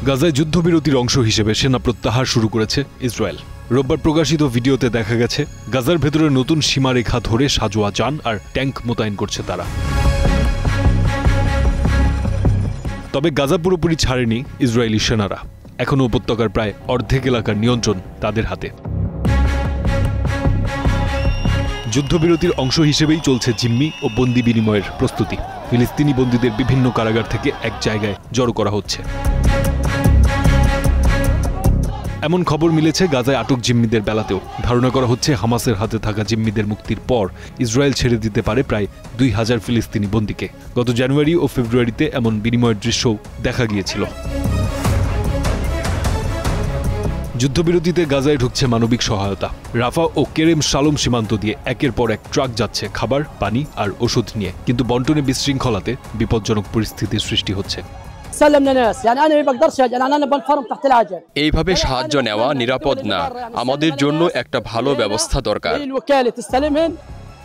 গাজায় যুদ্ধবিরতির অংশ হিসেবে সেনা প্রত্যাহার শুরু করেছে ইসরায়েল। রোববার প্রকাশিত ভিডিওতে দেখা গেছে গাজার ভেতরে নতুন সীমারেখা ধরে সাজোয়া যান আর ট্যাঙ্ক মোতায়েন করছে তারা। তবে গাজা পুরোপুরি ছাড়েনি ইসরায়েলি সেনারা। এখনও উপত্যকার প্রায় অর্ধেক এলাকার নিয়ন্ত্রণ তাদের হাতে। যুদ্ধবিরতির অংশ হিসেবেই চলছে জিম্মি ও বন্দি বিনিময়ের প্রস্তুতি। ফিলিস্তিনি বন্দীদের বিভিন্ন কারাগার থেকে এক জায়গায় জড়ো করা হচ্ছে। এমন খবর মিলেছে গাজায় আটক জিম্মিদের বেলাতেও। ধারণা করা হচ্ছে হামাসের হাতে থাকা জিম্মিদের মুক্তির পর ইসরায়েল ছেড়ে দিতে পারে প্রায় ২,০০০ ফিলিস্তিনি বন্দীকে। গত জানুয়ারি ও ফেব্রুয়ারিতে এমন বিনিময়ের দৃশ্যও দেখা গিয়েছিল। যুদ্ধবিরতিতে গাজায় ঢুকছে মানবিক সহায়তা। রাফা ও কেরেম শালোম সীমান্ত দিয়ে একের পর এক ট্রাক যাচ্ছে খাবার, পানি আর ওষুধ নিয়ে। কিন্তু বন্টনে বিশৃঙ্খলাতে বিপজ্জনক পরিস্থিতির সৃষ্টি হচ্ছে। এইভাবে সাহায্য নেওয়া নিরাপদ না। আমাদের জন্য একটা ভালো ব্যবস্থা দরকার।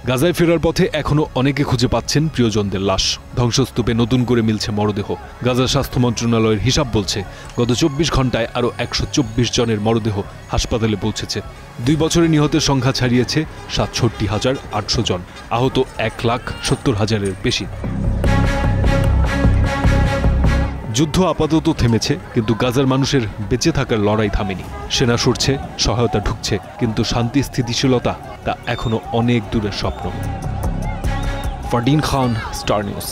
গাজায় ফেরার পথে এখনো অনেকে খুঁজে পাচ্ছেন প্রিয়জনদের লাশ। ধ্বংসস্তূপে নতুন করে মিলছে মরদেহ। গাজা স্বাস্থ্য মন্ত্রণালয়ের হিসাব বলছে গত ২৪ ঘন্টায় আরও ১২৪ জনের মরদেহ হাসপাতালে পৌঁছেছে। ২ বছরে নিহতের সংখ্যা ছাড়িয়েছে ৬৭,৮০০ জন, আহত ১,৭০,০০০-এর বেশি। যুদ্ধ আপাতত থেমেছে, কিন্তু গাজার মানুষের বেঁচে থাকার লড়াই থামেনি। সেনা সরছে, সহায়তা ঢুকছে, কিন্তু শান্তি স্থিতিশীলতা তা এখনো অনেক দূরের স্বপ্ন। ফারদিন খান, স্টার নিউজ।